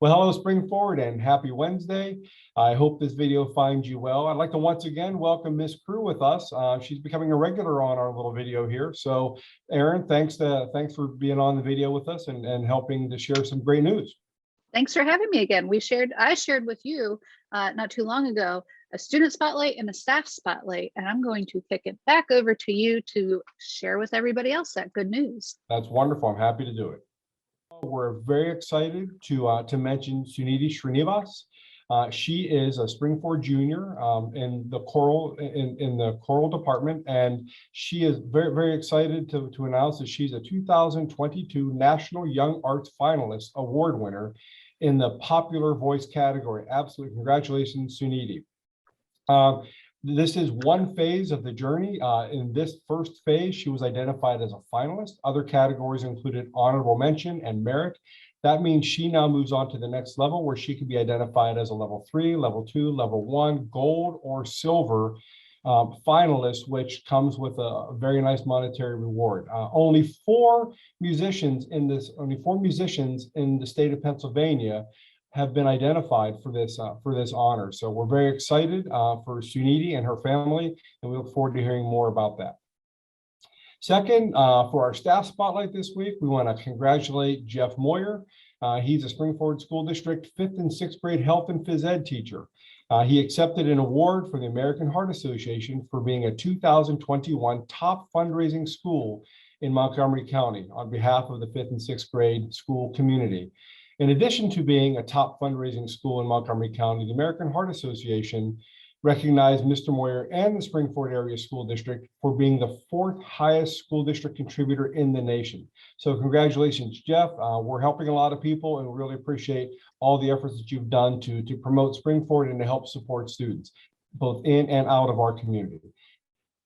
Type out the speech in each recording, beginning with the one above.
Well, hello, Spring Forward, and happy Wednesday. I hope this video finds you well. I'd like to once again welcome Miss Crew with us. She's becoming a regular on our little video here. So, Erin, thanks for being on the video with us and helping to share some great news. Thanks for having me again. I shared with you not too long ago a student spotlight and a staff spotlight, and I'm going to kick it back over to you to share with everybody else that good news. That's wonderful. I'm happy to do it. We're very excited to mention Suniti Srinivas. She is a Spring Forward junior in the choral department, and she is very, very excited to announce that she's a 2022 National Young Arts Finalist Award winner in the Popular Voice category. Absolutely, congratulations, Suniti. This is one phase of the journey. In this first phase, she was identified as a finalist. Other categories included honorable mention and merit. That means she now moves on to the next level where she can be identified as a level 3, level 2, level 1, gold or silver finalist, which comes with a very nice monetary reward. Only four musicians in the state of Pennsylvania have been identified for this honor. So we're very excited for Suniti and her family, and we look forward to hearing more about that. Second, for our staff spotlight this week, we want to congratulate Jeff Moyer. He's a Spring Forward School District 5th and 6th grade health and phys ed teacher. He accepted an award from the American Heart Association for being a 2021 top fundraising school in Montgomery County on behalf of the 5th and 6th grade school community. In addition to being a top fundraising school in Montgomery County, the American Heart Association recognized Mr. Moyer and the Spring Forward Area School District for being the 4th highest school district contributor in the nation. So congratulations, Jeff. We're helping a lot of people, and we really appreciate all the efforts that you've done to promote Spring Forward and to help support students, both in and out of our community.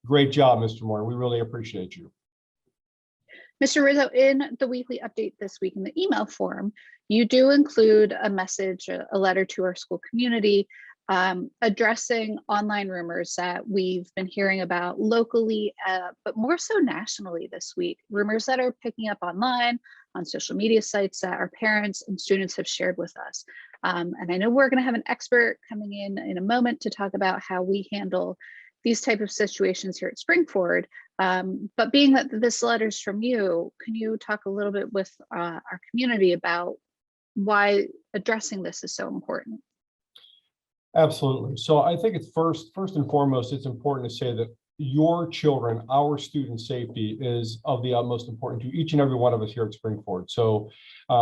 Great job, Mr. Moyer. We really appreciate you. Mr. Rizzo, in the weekly update this week in the email form, you do include a message, a letter to our school community addressing online rumors that we've been hearing about locally, but more so nationally this week. Rumors that are picking up online on social media sites that our parents and students have shared with us. And I know we're going to have an expert coming in a moment to talk about how we handle these type of situations here at Spring Forward. But being that this letter's from you, can you talk a little bit with our community about why addressing this is so important? Absolutely. So I think it's first and foremost, it's important to say that your children, our student safety is of the utmost importance to each and every one of us here at Spring Forward. So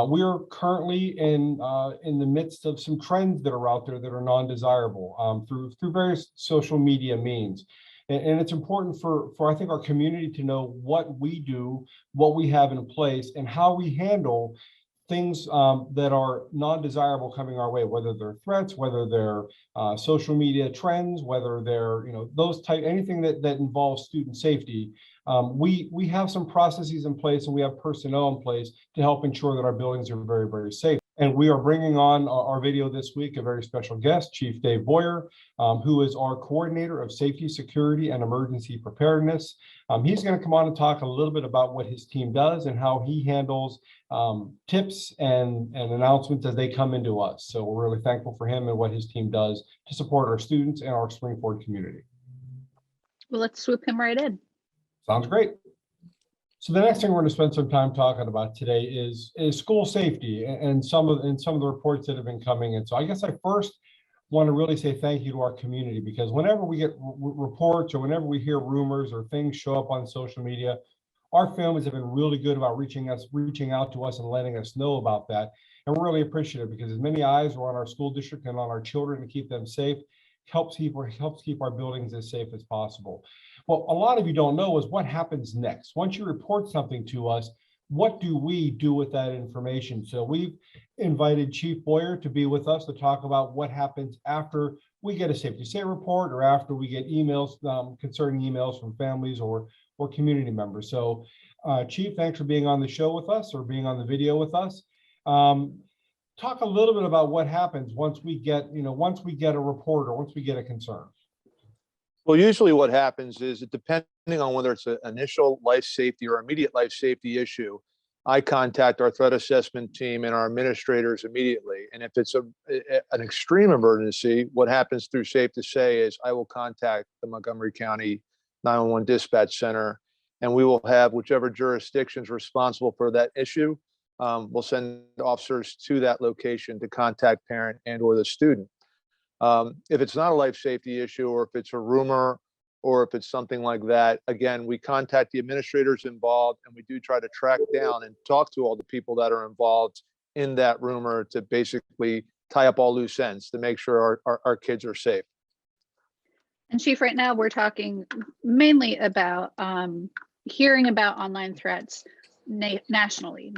we are currently in the midst of some trends that are out there that are non-desirable through various social media means. And it's important for I think our community to know what we do, what we have in place, and how we handle things that are non-desirable coming our way, whether they're threats, whether they're social media trends, whether they're anything that involves student safety. We have some processes in place, and we have personnel in place to help ensure that our buildings are very, very safe. And we are bringing on our video this week a very special guest, Chief Dave Boyer, who is our coordinator of safety, security, and emergency preparedness. He's going to come on and talk a little bit about what his team does and how he handles tips and announcements as they come into us. So we're really thankful for him and what his team does to support our students and our Spring Forward community. Well, let's swoop him right in. Sounds great. So the next thing we're going to spend some time talking about today is school safety and some of the reports that have been coming in. So I guess I first want to really say thank you to our community, because whenever we get reports or whenever we hear rumors or things show up on social media, our families have been really good about reaching out to us and letting us know about that. And we're really appreciative, because as many eyes are on our school district and on our children to keep them safe, helps keep our buildings as safe as possible. Well, a lot of you don't know is what happens next. Once you report something to us, what do we do with that information? So we've invited Chief Boyer to be with us to talk about what happens after we get a safety say report or after we get emails, concerning emails from families or community members. So Chief, thanks for being on the show with us, or being on the video with us. Talk a little bit about what happens once we get a report or once we get a concern. Well, usually what happens is, depending on whether it's an initial life safety or immediate life safety issue, I contact our threat assessment team and our administrators immediately. And if it's an extreme emergency, what happens through Safe to Say is I will contact the Montgomery County 911 Dispatch Center, and we will have whichever jurisdictions responsible for that issue. We'll send officers to that location to contact parent and or the student. If it's not a life safety issue, or if it's a rumor, or if it's something like that, again, we contact the administrators involved, and we do try to track down and talk to all the people that are involved in that rumor to basically tie up all loose ends to make sure our kids are safe. And Chief, right now we're talking mainly about hearing about online threats nationwide.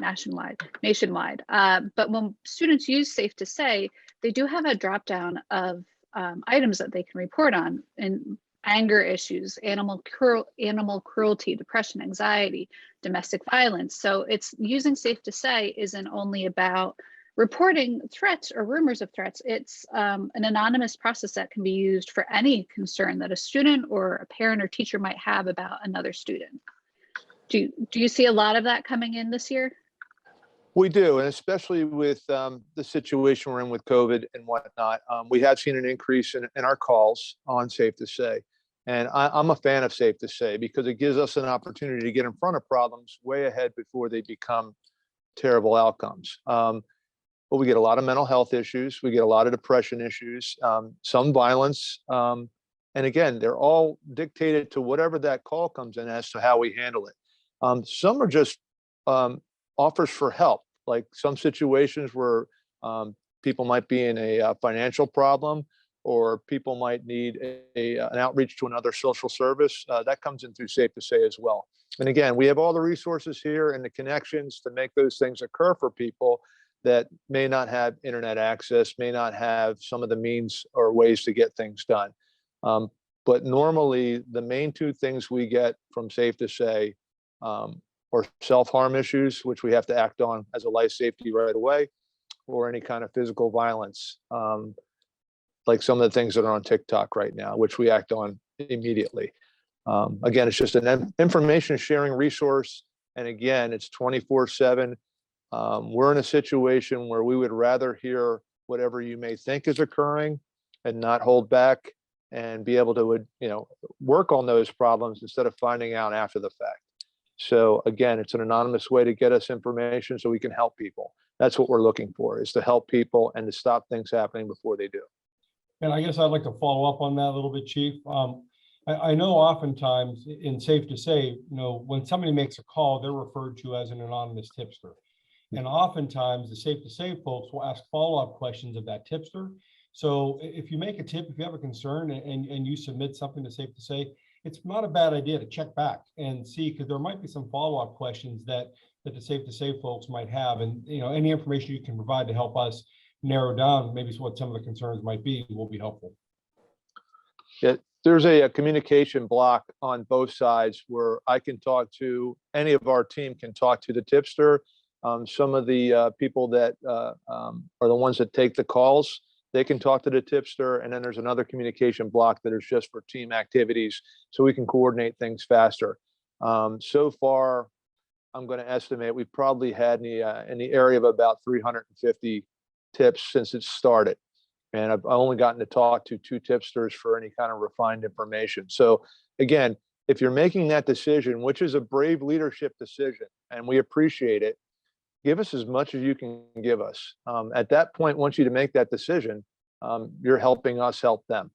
But when students use Safe to Say, they do have a drop down of items that they can report on, and anger issues, animal cruelty, depression, anxiety, domestic violence. So it's using Safe to Say isn't only about reporting threats or rumors of threats. It's an anonymous process that can be used for any concern that a student or a parent or teacher might have about another student. Do you see a lot of that coming in this year? We do, and especially with the situation we're in with COVID and whatnot, we have seen an increase in our calls on Safe to Say. And I'm a fan of Safe to Say because it gives us an opportunity to get in front of problems way ahead before they become terrible outcomes. But we get a lot of mental health issues. We get a lot of depression issues, some violence. And again, they're all dictated to whatever that call comes in as to how we handle it. Some are just offers for help, like some situations where people might be in a financial problem, or people might need an outreach to another social service. That comes in through Safe to Say as well. And again, we have all the resources here and the connections to make those things occur for people that may not have internet access, may not have some of the means or ways to get things done. But normally, the main two things we get from Safe to Say are self-harm issues, which we have to act on as a life safety right away, or any kind of physical violence, like some of the things that are on TikTok right now, which we act on immediately. Again, it's just an information sharing resource. And again, it's 24/7. We're in a situation where we would rather hear whatever you may think is occurring and not hold back, and be able to, work on those problems instead of finding out after the fact. So again, it's an anonymous way to get us information so we can help people. That's what we're looking for, is to help people and to stop things happening before they do. And I guess I'd like to follow up on that a little bit, Chief. I know oftentimes in Safe to Say, when somebody makes a call, they're referred to as an anonymous tipster. And oftentimes the Safe to Say folks will ask follow-up questions of that tipster. So if you make a tip, if you have a concern and you submit something to Safe to Say, it's not a bad idea to check back and see, because there might be some follow-up questions that the Safe to Say folks might have. And any information you can provide to help us narrow down maybe what some of the concerns might be will be helpful. Yeah, there's a communication block on both sides where I can talk to, any of our team can talk to the tipster. Some of the people that are the ones that take the calls, they can talk to the tipster. And then there's another communication block that is just for team activities, so we can coordinate things faster. So far, I'm going to estimate we've probably had in the area of about 350 tips since it started. And I've only gotten to talk to 2 tipsters for any kind of refined information. So again, if you're making that decision, which is a brave leadership decision, and we appreciate it, give us as much as you can give us. At that point, once you make that decision, you're helping us help them.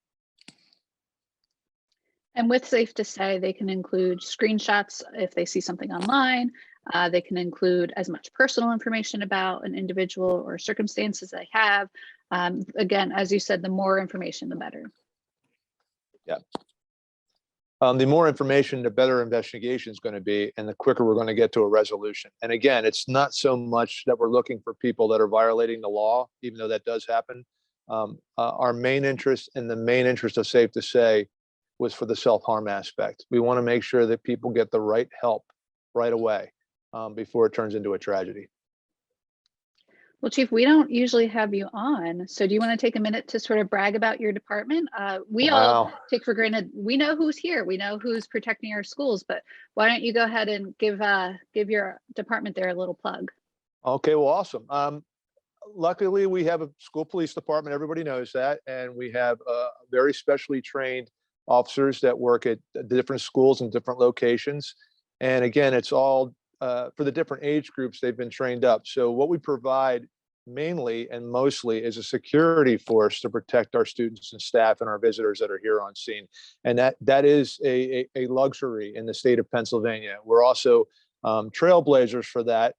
And with Safe to Say, they can include screenshots if they see something online. They can include as much personal information about an individual or circumstances they have. Again, as you said, the more information, the better. Yeah. The more information, the better investigation is going to be, and the quicker we're going to get to a resolution. And again, it's not so much that we're looking for people that are violating the law, even though that does happen. Our main interest, and the main interest of Safe to Say, was for the self-harm aspect. We want to make sure that people get the right help right away before it turns into a tragedy. Well, Chief, we don't usually have you on, so do you want to take a minute to sort of brag about your department? We all Wow. take for granted, we know who's here, we know who's protecting our schools, but why don't you go ahead and give your department there a little plug? Okay, well, awesome. Luckily, we have a school police department. Everybody knows that. And we have very specially trained officers that work at different schools and different locations. And again, it's all for the different age groups, they've been trained up. So what we provide mainly and mostly is a security force to protect our students and staff and our visitors that are here on scene. And that is a luxury in the state of Pennsylvania. We're also trailblazers for that.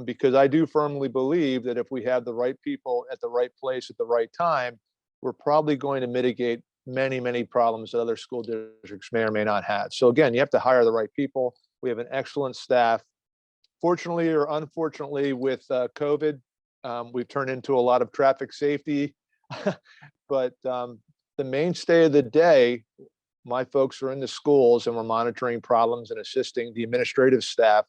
Because I do firmly believe that if we have the right people at the right place at the right time, we're probably going to mitigate many, many problems that other school districts may or may not have. So again, you have to hire the right people. We have an excellent staff. Fortunately or unfortunately, with COVID, we've turned into a lot of traffic safety. But the mainstay of the day, my folks are in the schools and we're monitoring problems and assisting the administrative staff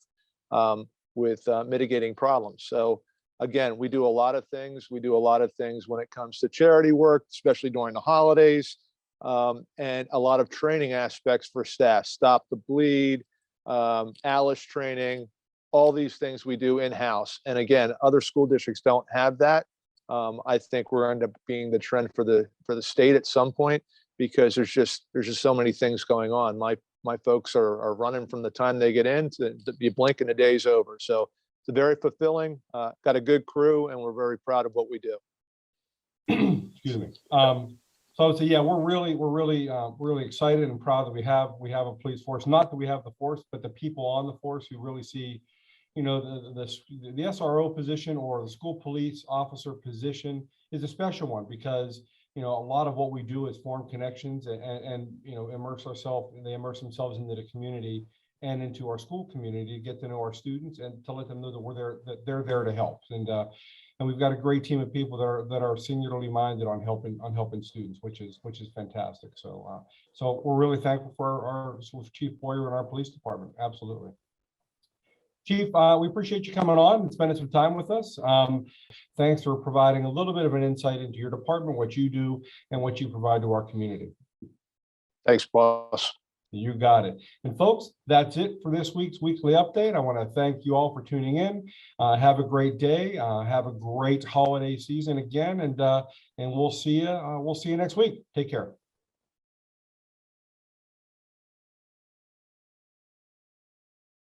with mitigating problems. So again, we do a lot of things. We do a lot of things when it comes to charity work, especially during the holidays, and a lot of training aspects for staff, Stop the Bleed, ALICE training, all these things we do in-house. And again, other school districts don't have that. I think we're end up being the trend for the state at some point, because there's just so many things going on. My folks are running from the time they get in to be blinking, the day's over. So it's very fulfilling, got a good crew, and we're very proud of what we do. Excuse me. So yeah, we're really excited and proud that we have a police force. Not that we have the force, but the people on the force who really see, you know, the SRO position or the school police officer position is a special one, because you know, a lot of what we do is form connections and you know, they immerse themselves into the community and into our school community to get to know our students and to let them know that we're there, that they're there to help. And we've got a great team of people that are singularly minded on helping students, which is fantastic. So so we're really thankful for our Chief Boyer and our police department. Absolutely. Chief, we appreciate you coming on and spending some time with us. Thanks for providing a little bit of an insight into your department, what you do, and what you provide to our community. Thanks, boss. You got it. And folks, that's it for this week's weekly update. I want to thank you all for tuning in. Have a great day. Have a great holiday season again, and we'll see you next week. Take care.